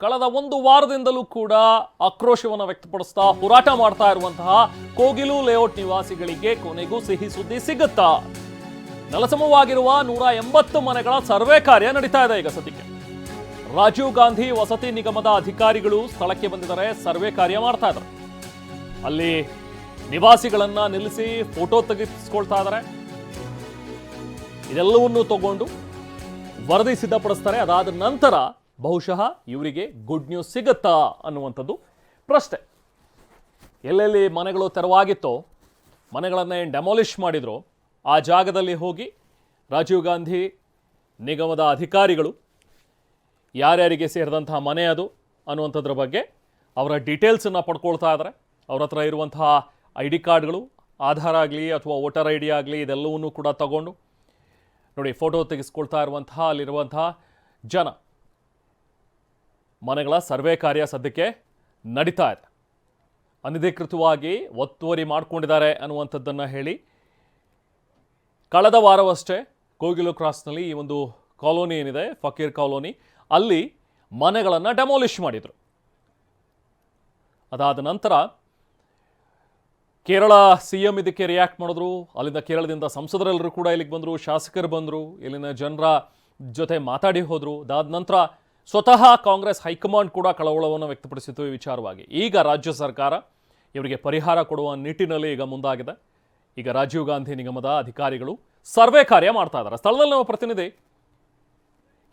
ಕಳೆದ ಒಂದು ವಾರದಿಂದಲೂ ಕೂಡ ಆಕ್ರೋಶವನ್ನು ವ್ಯಕ್ತಪಡಿಸ್ತಾ ಹೋರಾಟ ಮಾಡ್ತಾ ಇರುವಂತಹ ಕೋಗಿಲು ಲೇಔಟ್ ನಿವಾಸಿಗಳಿಗೆ ಕೊನೆಗೂ ಸಿಹಿ ಸುದ್ದಿ ಸಿಗುತ್ತಾ? ನೆಲಸಮವಾಗಿರುವ 180 ಮನೆಗಳ ಸರ್ವೆ ಕಾರ್ಯ ನಡೀತಾ ಇದೆ ಈಗ ಸದ್ಯಕ್ಕೆ. ರಾಜೀವ್ ಗಾಂಧಿ ವಸತಿ ನಿಗಮದ ಅಧಿಕಾರಿಗಳು ಸ್ಥಳಕ್ಕೆ ಬಂದಿದ್ದಾರೆ, ಸರ್ವೆ ಕಾರ್ಯ ಮಾಡ್ತಾ ಇದ್ದಾರೆ. ಅಲ್ಲಿ ನಿವಾಸಿಗಳನ್ನ ನಿಲ್ಲಿಸಿ ಫೋಟೋ ತೆಗೆಸಿಕೊಳ್ತಾ ಇದ್ದಾರೆ. ಇದೆಲ್ಲವನ್ನೂ ತಗೊಂಡು ವರದಿ ಸಿದ್ಧಪಡಿಸ್ತಾರೆ. ಅದಾದ ನಂತರ ಬಹುಶಃ ಇವರಿಗೆ ಗುಡ್ ನ್ಯೂಸ್ ಸಿಗುತ್ತಾ ಅನ್ನುವಂಥದ್ದು ಪ್ರಶ್ನೆ. ಎಲ್ಲೆಲ್ಲಿ ಮನೆಗಳು ತೆರವಾಗಿತ್ತೋ, ಮನೆಗಳನ್ನು ಡೆಮಾಲಿಷ್ ಮಾಡಿದ್ರು, ಆ ಜಾಗದಲ್ಲಿ ಹೋಗಿ ರಾಜೀವ್ ಗಾಂಧಿ ನಿಗಮದ ಅಧಿಕಾರಿಗಳು ಯಾರ್ಯಾರಿಗೆ ಸೇರಿದಂತಹ ಮನೆ ಅದು ಅನ್ನುವಂಥದ್ರ ಬಗ್ಗೆ ಅವರ ಡೀಟೇಲ್ಸನ್ನು ಪಡ್ಕೊಳ್ತಾ ಇದ್ದಾರೆ. ಅವ್ರ ಹತ್ರ ಇರುವಂತಹ ID ಕಾರ್ಡ್ಗಳು, ಆಧಾರ್ ಆಗಲಿ ಅಥವಾ ವೋಟರ್ ID ಆಗಲಿ, ಇದೆಲ್ಲವನ್ನೂ ಕೂಡ ತಗೊಂಡು ನೋಡಿ ಫೋಟೋ ತೆಗೆಸ್ಕೊಳ್ತಾ ಇರುವಂತಹ ಅಲ್ಲಿರುವಂತಹ ಜನ ಮನೆಗಳ ಸರ್ವೆ ಕಾರ್ಯ ಸದ್ಯಕ್ಕೆ ನಡೀತಾ ಇದೆ. ಅನಧಿಕೃತವಾಗಿ ಒತ್ತುವರಿ ಮಾಡಿಕೊಂಡಿದ್ದಾರೆ ಅನ್ನುವಂಥದ್ದನ್ನು ಹೇಳಿ ಕಳೆದ ವಾರವಷ್ಟೇ ಕೋಗಿಲು ಕ್ರಾಸ್ನಲ್ಲಿ ಈ ಒಂದು ಕಾಲೋನಿ ಏನಿದೆ, ಫಕೀರ್ ಕಾಲೋನಿ, ಅಲ್ಲಿ ಮನೆಗಳನ್ನು ಡೆಮಾಲಿಷ್ ಮಾಡಿದರು. ಅದಾದ ನಂತರ ಕೇರಳ CM ಇದಕ್ಕೆ ರಿಯಾಕ್ಟ್ ಮಾಡಿದ್ರು. ಅಲ್ಲಿಂದ ಕೇರಳದಿಂದ ಸಂಸದರೆಲ್ಲರೂ ಕೂಡ ಇಲ್ಲಿಗೆ ಬಂದರು, ಶಾಸಕರು ಬಂದರು, ಇಲ್ಲಿನ ಜನರ ಜೊತೆ ಮಾತಾಡಿ ಹೋದರು. ಅದಾದ ನಂತರ ಸ್ವತಃ ಕಾಂಗ್ರೆಸ್ ಹೈಕಮಾಂಡ್ ಕೂಡ ಕಳವಳವನ್ನು ವ್ಯಕ್ತಪಡಿಸಿತು ಈ ವಿಚಾರವಾಗಿ. ಈಗ ರಾಜ್ಯ ಸರ್ಕಾರ ಇವರಿಗೆ ಪರಿಹಾರ ಕೊಡುವ ನಿಟ್ಟಿನಲ್ಲಿ ಈಗ ಮುಂದಾಗಿದೆ. ಈಗ ರಾಜೀವ್ ಗಾಂಧಿ ನಿಗಮದ ಅಧಿಕಾರಿಗಳು ಸರ್ವೆ ಕಾರ್ಯ ಮಾಡ್ತಾ ಇದ್ದಾರೆ. ಸ್ಥಳದಲ್ಲಿ ನಮ್ಮ ಪ್ರತಿನಿಧಿ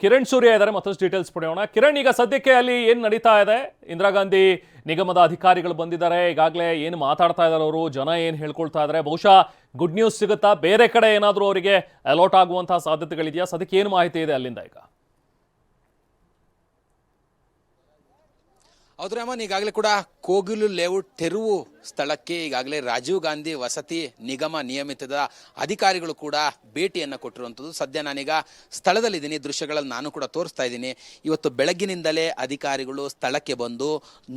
ಕಿರಣ್ ಸೂರ್ಯ ಇದ್ದಾರೆ, ಮತ್ತಷ್ಟು ಡೀಟೇಲ್ಸ್ ಪಡೆಯೋಣ. ಕಿರಣ್, ಈಗ ಸದ್ಯಕ್ಕೆ ಅಲ್ಲಿ ಏನು ನಡೀತಾ ಇದೆ? ಇಂದಿರಾ ಗಾಂಧಿ ನಿಗಮದ ಅಧಿಕಾರಿಗಳು ಬಂದಿದ್ದಾರೆ, ಈಗಾಗಲೇ ಏನು ಮಾತಾಡ್ತಾ ಇದ್ದಾರೆ ಅವರು, ಜನ ಏನು ಹೇಳ್ಕೊಳ್ತಾ ಇದ್ದಾರೆ? ಬಹುಶಃ ಗುಡ್ ನ್ಯೂಸ್ ಸಿಗುತ್ತಾ? ಬೇರೆ ಕಡೆ ಏನಾದರೂ ಅವರಿಗೆ ಅಲರ್ಟ್ ಆಗುವಂತಹ ಸಾಧ್ಯತೆಗಳಿದೆಯಾ? ಸದ್ಯಕ್ಕೆ ಏನು ಮಾಹಿತಿ ಇದೆ ಅಲ್ಲಿಂದ ಈಗ? ಹೌದು ರಾಮನ್, ಈಗಾಗಲೇ ಕೂಡ ಕೋಗಿಲು ಲೇಔಟ್ ತೆರವು ಸ್ಥಳಕ್ಕೆ ಈಗಾಗಲೇ ರಾಜೀವ್ ಗಾಂಧಿ ವಸತಿ ನಿಗಮ ನಿಯಮಿತದ ಅಧಿಕಾರಿಗಳು ಕೂಡ ಭೇಟಿಯನ್ನು ಕೊಟ್ಟಿರುವಂಥದ್ದು. ಸದ್ಯ ನಾನೀಗ ಸ್ಥಳದಲ್ಲಿದ್ದೀನಿ, ದೃಶ್ಯಗಳಲ್ಲಿ ನಾನು ಕೂಡ ತೋರಿಸ್ತಾ ಇದ್ದೀನಿ. ಇವತ್ತು ಬೆಳಗ್ಗಿನಿಂದಲೇ ಅಧಿಕಾರಿಗಳು ಸ್ಥಳಕ್ಕೆ ಬಂದು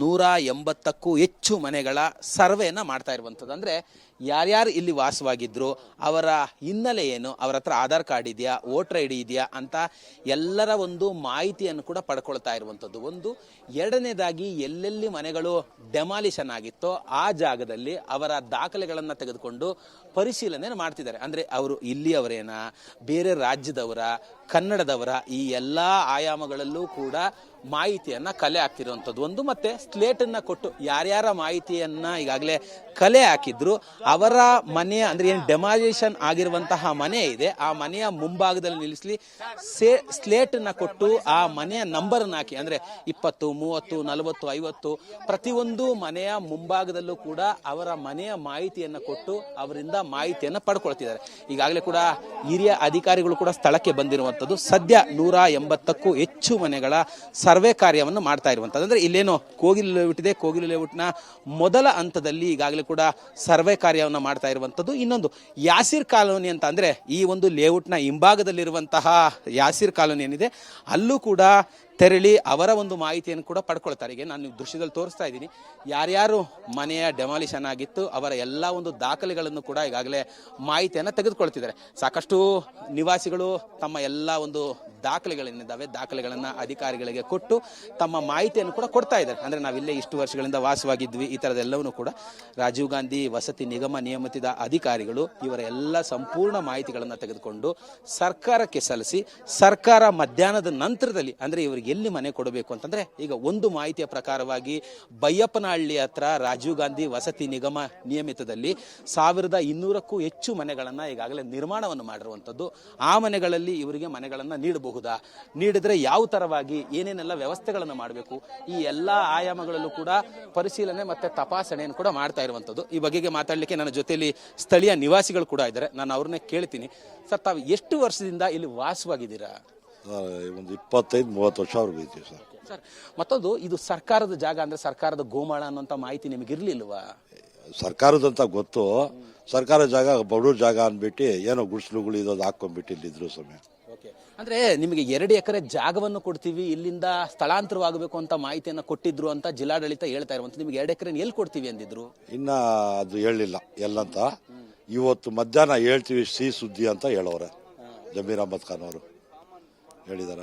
180ಕ್ಕೂ ಹೆಚ್ಚು ಮನೆಗಳ ಸರ್ವೆಯನ್ನು ಮಾಡ್ತಾ ಇರುವಂಥದ್ದು. ಅಂದರೆ ಯಾರ್ಯಾರು ಇಲ್ಲಿ ವಾಸವಾಗಿದ್ರು, ಅವರ ಹಿನ್ನೆಲೆ ಏನು, ಅವರ ಹತ್ರ ಆಧಾರ್ ಕಾರ್ಡ್ ಇದೆಯಾ, ವೋಟರ್ ID ಇದೆಯಾ ಅಂತ ಎಲ್ಲರ ಒಂದು ಮಾಹಿತಿಯನ್ನು ಕೂಡ ಪಡ್ಕೊಳ್ತಾ ಇರುವಂಥದ್ದು. ಒಂದು. ಎರಡನೇದಾಗಿ ಎಲ್ಲೆಲ್ಲಿ ಮನೆಗಳು ಡೆಮಾಲಿಷನ್ ಆಗಿತ್ತೋ ಆ ಜಾಗದಲ್ಲಿ ಅವರ ದಾಖಲೆಗಳನ್ನು ತೆಗೆದುಕೊಂಡು ಪರಿಶೀಲನೆ ಮಾಡ್ತಿದ್ದಾರೆ. ಅಂದರೆ ಅವರು ಇಲ್ಲಿಯವರೇನಾ, ಬೇರೆ ರಾಜ್ಯದವರ, ಕನ್ನಡದವರ, ಈ ಎಲ್ಲ ಆಯಾಮಗಳಲ್ಲೂ ಕೂಡ ಮಾಹಿತಿಯನ್ನ ಕಲೆ ಹಾಕ್ತಿರುವಂಥದ್ದು ಒಂದು. ಮತ್ತೆ ಸ್ಲೇಟನ್ನು ಕೊಟ್ಟು ಯಾರ್ಯಾರ ಮಾಹಿತಿಯನ್ನ ಈಗಾಗಲೇ ಕಲೆ ಹಾಕಿದ್ರು ಅವರ ಮನೆಯ, ಅಂದ್ರೆ ಏನು ಡೆಮಾಲಿಷನ್ ಆಗಿರುವಂತಹ ಮನೆ ಇದೆ, ಆ ಮನೆಯ ಮುಂಭಾಗದಲ್ಲಿ ನಿಲ್ಲಿಸಲಿ ಸ್ಲೇಟನ್ನ ಕೊಟ್ಟು ಆ ಮನೆಯ ನಂಬರ್ನ ಹಾಕಿ, ಅಂದ್ರೆ 20, 30, 40, 50 ಪ್ರತಿಯೊಂದು ಮನೆಯ ಮುಂಭಾಗದಲ್ಲೂ ಕೂಡ ಅವರ ಮನೆಯ ಮಾಹಿತಿಯನ್ನ ಕೊಟ್ಟು ಅವರಿಂದ ಮಾಹಿತಿಯನ್ನ ಪಡ್ಕೊಳ್ತಿದ್ದಾರೆ. ಈಗಾಗಲೇ ಕೂಡ ಹಿರಿಯ ಅಧಿಕಾರಿಗಳು ಕೂಡ ಸ್ಥಳಕ್ಕೆ ಬಂದಿರುವಂಥದ್ದು. ಸದ್ಯ 180ಕ್ಕೂ ಹೆಚ್ಚು ಮನೆಗಳ ಸರ್ವೆ ಕಾರ್ಯವನ್ನು ಮಾಡ್ತಾ ಇರುವಂಥದ್ದು. ಅಂದ್ರೆ ಇಲ್ಲೇನು ಕೋಗಿಲು ಲೇಔಟ್ ಇದೆ, ಕೋಗಿಲು ಲೇಔಟ್ನ ಮೊದಲ ಹಂತದಲ್ಲಿ ಈಗಾಗಲೇ ಕೂಡ ಸರ್ವೆ ಕಾರ್ಯವನ್ನು ಮಾಡ್ತಾ ಇರುವಂಥದ್ದು. ಇನ್ನೊಂದು ಯಾಸಿರ್ ಕಾಲೋನಿ ಅಂತ, ಅಂದ್ರೆ ಈ ಒಂದು ಲೇಔಟ್ನ ಹಿಂಭಾಗದಲ್ಲಿರುವಂತಹ ಯಾಸಿರ್ ಕಾಲೋನಿ ಏನಿದೆ ಅಲ್ಲೂ ಕೂಡ ತೆರಳಿ ಅವರ ಒಂದು ಮಾಹಿತಿಯನ್ನು ಕೂಡ ಪಡ್ಕೊಳ್ತಾರೆ. ಈಗ ನಾನು ದೃಶ್ಯದಲ್ಲಿ ತೋರಿಸ್ತಾ ಇದ್ದೀನಿ, ಯಾರ್ಯಾರು ಮನೆಯ ಡೆಮಾಲಿಷನ್ ಆಗಿತ್ತು ಅವರ ಎಲ್ಲ ಒಂದು ದಾಖಲೆಗಳನ್ನು ಕೂಡ ಈಗಾಗಲೇ ಮಾಹಿತಿಯನ್ನು ತೆಗೆದುಕೊಳ್ತಿದ್ದಾರೆ. ಸಾಕಷ್ಟು ನಿವಾಸಿಗಳು ತಮ್ಮ ಎಲ್ಲ ಒಂದು ದಾಖಲೆಗಳೇನಿದ್ದಾವೆ ದಾಖಲೆಗಳನ್ನು ಅಧಿಕಾರಿಗಳಿಗೆ ಕೊಟ್ಟು ತಮ್ಮ ಮಾಹಿತಿಯನ್ನು ಕೂಡ ಕೊಡ್ತಾ ಇದ್ದಾರೆ. ಅಂದರೆ ನಾವಿಲ್ಲೇ ಇಷ್ಟು ವರ್ಷಗಳಿಂದ ವಾಸವಾಗಿದ್ವಿ, ಈ ಥರದೆಲ್ಲವನ್ನೂ ಕೂಡ ರಾಜೀವ್ ಗಾಂಧಿ ವಸತಿ ನಿಗಮ ನಿಯಮಿತದ ಅಧಿಕಾರಿಗಳು ಇವರ ಎಲ್ಲ ಸಂಪೂರ್ಣ ಮಾಹಿತಿಗಳನ್ನು ತೆಗೆದುಕೊಂಡು ಸರ್ಕಾರಕ್ಕೆ ಸಲ್ಲಿಸಿ, ಸರ್ಕಾರ ಮಧ್ಯಾಹ್ನದ ನಂತರದಲ್ಲಿ, ಅಂದರೆ ಇವರಿಗೆ ಎಲ್ಲಿ ಮನೆ ಕೊಡಬೇಕು ಅಂತಂದ್ರೆ, ಈಗ ಒಂದು ಮಾಹಿತಿಯ ಪ್ರಕಾರವಾಗಿ ಬೈಯಪ್ಪನಹಳ್ಳಿ ಹತ್ರ ರಾಜೀವ್ ಗಾಂಧಿ ವಸತಿ ನಿಗಮ ನಿಯಮಿತದಲ್ಲಿ 1200ಕ್ಕೂ ಹೆಚ್ಚು ಮನೆಗಳನ್ನ ಈಗಾಗಲೇ ನಿರ್ಮಾಣವನ್ನು ಮಾಡಿರುವಂಥದ್ದು. ಆ ಮನೆಗಳಲ್ಲಿ ಇವರಿಗೆ ಮನೆಗಳನ್ನ ನೀಡಬಹುದಾ, ನೀಡಿದ್ರೆ ಯಾವ ತರವಾಗಿ ಏನೇನೆಲ್ಲ ವ್ಯವಸ್ಥೆಗಳನ್ನು ಮಾಡಬೇಕು, ಈ ಎಲ್ಲಾ ಆಯಾಮಗಳಲ್ಲೂ ಕೂಡ ಪರಿಶೀಲನೆ ಮತ್ತೆ ತಪಾಸಣೆಯನ್ನು ಕೂಡ ಮಾಡ್ತಾ ಇರುವಂಥದ್ದು. ಈ ಬಗೆಗೆ ಮಾತಾಡಲಿಕ್ಕೆ ನನ್ನ ಜೊತೆಯಲ್ಲಿ ಸ್ಥಳೀಯ ನಿವಾಸಿಗಳು ಕೂಡ ಇದ್ದಾರೆ. ನಾನು ಅವ್ರನ್ನೇ ಕೇಳ್ತೀನಿ. ಸರ್, ತಾವು ಎಷ್ಟು ವರ್ಷದಿಂದ ಇಲ್ಲಿ ವಾಸವಾಗಿದ್ದೀರಾ? ಒಂದು 25-30 ವರ್ಷ ಅವ್ರಿಗೆ ಇದ್ದೀವಿ ಸರ್. ಸರ್, ಮತ್ತೊಂದು, ಇದು ಸರ್ಕಾರದ ಜಾಗ, ಅಂದ್ರೆ ಸರ್ಕಾರದ ಗೋಮಾಳ ಅನ್ನುವಂಥ ಮಾಹಿತಿ ನಿಮಗಿರ್ಲಿಲ್ವಾ? ಸರ್ಕಾರದಂತ ಗೊತ್ತು, ಸರ್ಕಾರ ಜಾಗ ಬಡವ್ರ ಜಾಗ ಅಂದ್ಬಿಟ್ಟು ಏನೋ ಗುಡಿಸಲುಗಳು ಇರೋದು ಹಾಕೊಂಡ್ಬಿಟ್ಟು ಇಲ್ಲಿದ್ರು ಸಮಯ. ಅಂದ್ರೆ ನಿಮಗೆ 2 ಎಕರೆ ಜಾಗವನ್ನು ಕೊಡ್ತೀವಿ, ಇಲ್ಲಿಂದ ಸ್ಥಳಾಂತರವಾಗಬೇಕು ಅಂತ ಮಾಹಿತಿಯನ್ನ ಕೊಟ್ಟಿದ್ರು ಅಂತ ಜಿಲ್ಲಾಡಳಿತ ಹೇಳ್ತಾ ಇರುವಂತ, ನಿಮ್ಗೆ 2 ಎಕರೆ ಎಲ್ಲಿ ಕೊಡ್ತೀವಿ ಅಂದಿದ್ರು? ಇನ್ನ ಅದು ಹೇಳಿಲ್ಲ ಎಲ್ಲಂತ. ಇವತ್ತು ಮಧ್ಯಾಹ್ನ ಹೇಳ್ತೀವಿ ಸಿಹಿ ಸುದ್ದಿ ಅಂತ ಹೇಳೋರೆ. ಜಮೀರ್ ಅಹಮದ್ ಖಾನ್ ಅವರು ಹೇಳಿದಾರ.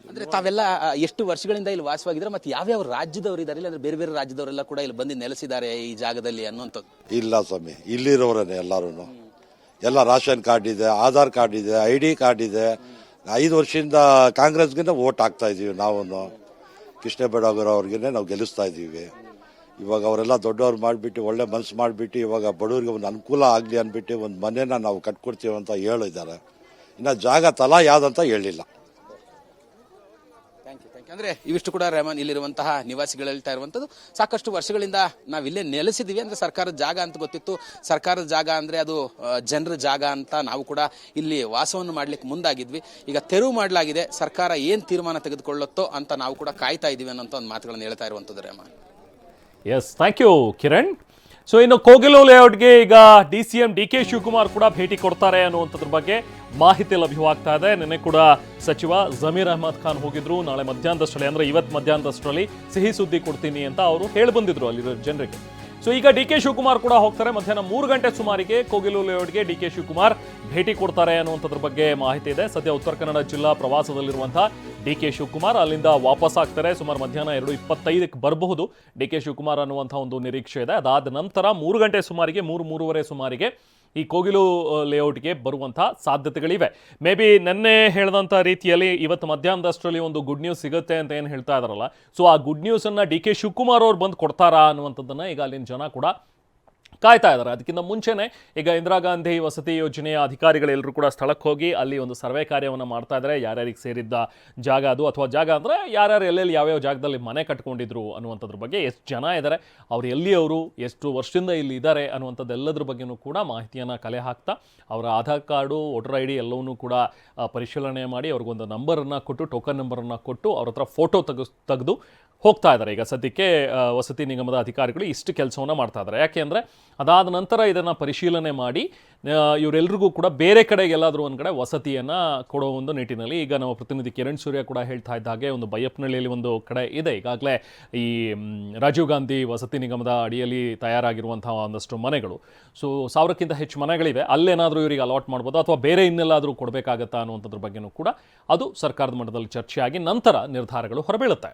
ಅಂದ್ರೆ ತಾವೆಲ್ಲ ಎಷ್ಟು ವರ್ಷಗಳಿಂದ ಇಲ್ಲಿ ವಾಸವಾಗಿದ್ರೆ ಮತ್ತೆ ಯಾವ್ಯಾವ ರಾಜ್ಯದವರು ಇದ್ದಾರೆ, ಇಲ್ಲ ಅಂದ್ರೆ ಬೇರೆ ಬೇರೆ ರಾಜ್ಯದವರೆಲ್ಲ ಕೂಡ ಇಲ್ಲಿ ಬಂದು ನೆಲೆಸಿದ್ದಾರೆ ಈ ಜಾಗದಲ್ಲಿ ಅನ್ನುವಂಥದ್ದು? ಇಲ್ಲ ಸ್ವಾಮಿ, ಇಲ್ಲಿರೋರೇ ಎಲ್ಲರೂ. ಎಲ್ಲ ರೇಷನ್ ಕಾರ್ಡ್ ಇದೆ, ಆಧಾರ್ ಕಾರ್ಡ್ ಇದೆ, ID ಕಾರ್ಡ್ ಇದೆ. 5 ವರ್ಷದಿಂದ ಕಾಂಗ್ರೆಸ್ಗಿಂತ ವೋಟ್ ಹಾಕ್ತಾ ಇದೀವಿ. ನಾವು ಕೃಷ್ಣಬೈರೇಗೌಡ ಅವ್ರಿಗೇನೆ ನಾವು ಗೆಲ್ಲಿಸ್ತಾ ಇದ್ದೀವಿ. ಇವಾಗ ಅವರೆಲ್ಲ ದೊಡ್ಡವ್ರು ಮಾಡಿಬಿಟ್ಟು ಒಳ್ಳೆ ಮನಸ್ಸು ಮಾಡಿಬಿಟ್ಟು ಇವಾಗ ಬಡವರಿಗೆ ಒಂದು ಅನುಕೂಲ ಆಗಲಿ ಅಂದ್ಬಿಟ್ಟು ಒಂದು ಮನೇನ ನಾವು ಕಟ್ಕೊಡ್ತೀವಿ ಅಂತ ಹೇಳಿದ್ದಾರೆ. ಇನ್ನು ಜಾಗ ತಲಾ ಯಾವ್ದಂತ ಹೇಳಿಲ್ಲ. ಅಂದ್ರೆ ಇವಿಷ್ಟು ಕೂಡ ರೆಹಮಾನ್ ಇಲ್ಲಿರುವಂತಹ ನಿವಾಸಿಗಳು ಹೇಳ್ತಾ ಇರುವಂತದ್ದು, ಸಾಕಷ್ಟು ವರ್ಷಗಳಿಂದ ನಾವಿಲ್ಲೇ ನೆಲೆಸಿದೀವಿ. ಅಂದ್ರೆ ಸರ್ಕಾರದ ಜಾಗ ಅಂತ ಗೊತ್ತಿತ್ತು, ಸರ್ಕಾರದ ಜಾಗ ಅಂದ್ರೆ ಅದು ಜನರ ಜಾಗ ಅಂತ ನಾವು ಕೂಡ ಇಲ್ಲಿ ವಾಸವನ್ನು ಮಾಡ್ಲಿಕ್ಕೆ ಮುಂದಾಗಿದ್ವಿ. ಈಗ ತೆರವು ಮಾಡಲಾಗಿದೆ, ಸರ್ಕಾರ ಏನ್ ತೀರ್ಮಾನ ತೆಗೆದುಕೊಳ್ಳುತ್ತೋ ಅಂತ ನಾವು ಕೂಡ ಕಾಯ್ತಾ ಇದೀವಿ ಅನ್ನೋ ಒಂದು ಮಾತುಗಳನ್ನು ಹೇಳ್ತಾ ಇರುವಂತದ್ದು Rehman. Yes, thank you Kiran. So ಇನ್ನು ಕೋಗಿಲು ಲೇಔಟ್ಗೆ ಈಗ DCM DK ಶಿವಕುಮಾರ್ ಕೂಡ ಭೇಟಿ ಕೊಡ್ತಾರೆ ಅನ್ನುವಂಥದ್ರ ಬಗ್ಗೆ ಮಾಹಿತಿ ಲಭ್ಯವಾಗ್ತಾ ಇದೆ. ನಿನ್ನೆ ಕೂಡ ಸಚಿವ ಜಮೀರ್ ಅಹ್ಮದ್ ಖಾನ್ ಹೋಗಿದ್ರು. ನಾಳೆ ಮಧ್ಯಾಹ್ನದಷ್ಟರಲ್ಲಿ, ಅಂದ್ರೆ ಇವತ್ತು ಮಧ್ಯಾಹ್ನದಷ್ಟರಲ್ಲಿ ಸಿಹಿ ಸುದ್ದಿ ಕೊಡ್ತೀನಿ ಅಂತ ಅವರು ಹೇಳಿ ಬಂದಿದ್ರು ಅಲ್ಲಿರೋ ಜನರಿಗೆ. ಸೊ ಈಗ DK ಶಿವಕುಮಾರ್ ಕೂಡ ಹೋಗ್ತಾರೆ. ಮಧ್ಯಾಹ್ನ 3 ಗಂಟೆ ಸುಮಾರಿಗೆ ಕೋಗಿಲು ಲೇಔಟ್ಗೆ DK ಶಿವಕುಮಾರ್ ಭೇಟಿ ಕೊಡ್ತಾರೆ ಅನ್ನುವಂಥದ್ರ ಬಗ್ಗೆ ಮಾಹಿತಿ ಇದೆ. ಸದ್ಯ ಉತ್ತರ ಕನ್ನಡ ಜಿಲ್ಲಾ ಪ್ರವಾಸದಲ್ಲಿರುವಂತಹ DK ಶಿವಕುಮಾರ್ ಅಲ್ಲಿಂದ ವಾಪಸ್ ಆಗ್ತಾರೆ. ಸುಮಾರು ಮಧ್ಯಾಹ್ನ 2:25ಕ್ಕೆ ಬರಬಹುದು DK ಶಿವಕುಮಾರ್ ಅನ್ನುವಂಥ ಒಂದು ನಿರೀಕ್ಷೆ ಇದೆ. ಅದಾದ ನಂತರ 3 ಗಂಟೆ ಸುಮಾರಿಗೆ, 3-3:30 ಸುಮಾರಿಗೆ ಈ ಕೋಗಿಲು ಲೇಔಟ್ಗೆ ಬರುವಂತಹ ಸಾಧ್ಯತೆಗಳಿವೆ. ಮೇ ಬಿ ನೆನ್ನೆ ಹೇಳಿದಂಥ ರೀತಿಯಲ್ಲಿ ಇವತ್ತು ಮಧ್ಯಾಹ್ನದಷ್ಟರಲ್ಲಿ ಒಂದು ಗುಡ್ ನ್ಯೂಸ್ ಸಿಗುತ್ತೆ ಅಂತ ಏನು ಹೇಳ್ತಾ ಇದಾರಲ್ಲ, ಸೊ ಆ ಗುಡ್ ನ್ಯೂಸನ್ನು DK ಶಿವಕುಮಾರ್ ಅವ್ರು ಬಂದು ಕೊಡ್ತಾರಾ ಅನ್ನುವಂಥದ್ದನ್ನು ಈಗ ಅಲ್ಲಿನ ಜನ ಕೂಡ ಕಾಯ್ತಾ ಇದ್ದಾರೆ. ಅದಕ್ಕಿಂತ ಮುಂಚೆನೆ ಈಗ ಇಂದಿರಾ ಗಾಂಧಿ ವಸತಿ ಯೋಜನೆಯ ಅಧಿಕಾರಿಗಳೆಲ್ಲರೂ ಕೂಡ ಸ್ಥಳಕ್ಕೆ ಹೋಗಿ ಅಲ್ಲಿ ಒಂದು ಸರ್ವೆ ಕಾರ್ಯವನ್ನು ಮಾಡ್ತಾ ಇದ್ದಾರೆ. ಯಾರ್ಯಾರಿಗೆ ಸೇರಿದ್ದ ಜಾಗ ಅದು, ಅಥವಾ ಜಾಗ ಅಂದರೆ ಯಾರ್ಯಾರು ಎಲ್ಲೆಲ್ಲಿ ಯಾವ್ಯಾವ ಜಾಗದಲ್ಲಿ ಮನೆ ಕಟ್ಕೊಂಡಿದ್ರು ಅನ್ನುವಂಥದ್ರ ಬಗ್ಗೆ, ಎಷ್ಟು ಜನ ಇದ್ದಾರೆ, ಅವ್ರು ಎಲ್ಲಿ, ಅವರು ಎಷ್ಟು ವರ್ಷದಿಂದ ಇಲ್ಲಿ ಇದ್ದಾರೆ ಅನ್ನುವಂಥದ್ದೆಲ್ಲದ್ರ ಬಗ್ಗೆನೂ ಕೂಡ ಮಾಹಿತಿಯನ್ನು ಕಲೆ ಹಾಕ್ತಾ ಅವರ ಆಧಾರ್ ಕಾರ್ಡು, ವೋಟರ್ ID ಎಲ್ಲವನ್ನೂ ಕೂಡ ಪರಿಶೀಲನೆ ಮಾಡಿ ಅವ್ರಿಗೊಂದು ನಂಬರನ್ನು ಕೊಟ್ಟು, ಟೋಕನ್ ನಂಬರನ್ನು ಕೊಟ್ಟು ಅವ್ರ ಹತ್ರ ಫೋಟೋ ತೆಗೆದು ಹೋಗ್ತಾ ಇದ್ದಾರೆ. ಈಗ ಸದ್ಯಕ್ಕೆ ವಸತಿ ನಿಗಮದ ಅಧಿಕಾರಿಗಳು ಇಷ್ಟು ಕೆಲಸವನ್ನು ಮಾಡ್ತಾ ಇದ್ದಾರೆ. ಯಾಕೆ ಅಂದರೆ ಅದಾದ ನಂತರ ಇದನ್ನು ಪರಿಶೀಲನೆ ಮಾಡಿ ಇವರೆಲ್ಲರಿಗೂ ಕೂಡ ಬೇರೆ ಕಡೆಗೆ ಎಲ್ಲಾದರೂ ಒಂದು ಕಡೆ ವಸತಿಯನ್ನು ಕೊಡೋ ಒಂದು ನಿಟ್ಟಿನಲ್ಲಿ ಈಗ ನಮ್ಮ ಪ್ರತಿನಿಧಿ ಕಿರಣ್ ಸೂರ್ಯ ಕೂಡ ಹೇಳ್ತಾ ಇದ್ದ ಹಾಗೆ ಒಂದು ಬೈಯಪ್ಪನಹಳ್ಳಿಯಲ್ಲಿ ಒಂದು ಕಡೆ ಇದೆ. ಈಗಾಗಲೇ ಈ ರಾಜೀವ್ ಗಾಂಧಿ ವಸತಿ ನಿಗಮದ ಅಡಿಯಲ್ಲಿ ತಯಾರಾಗಿರುವಂತಹ ಒಂದಷ್ಟು ಮನೆಗಳು, ಸೊ 1000ಕ್ಕಿಂತ ಹೆಚ್ಚು ಮನೆಗಳಿವೆ. ಅಲ್ಲೇನಾದರೂ ಇವರಿಗೆ ಅಲಾಟ್ ಮಾಡ್ಬೋದು ಅಥವಾ ಬೇರೆ ಇನ್ನೆಲ್ಲಾದರೂ ಕೊಡಬೇಕಾಗತ್ತಾ ಅನ್ನುವಂಥದ್ರ ಬಗ್ಗೆನೂ ಕೂಡ ಅದು ಸರ್ಕಾರದ ಮಟ್ಟದಲ್ಲಿ ಚರ್ಚೆಯಾಗಿ ನಂತರ ನಿರ್ಧಾರಗಳು ಹೊರಬೀಳುತ್ತೆ.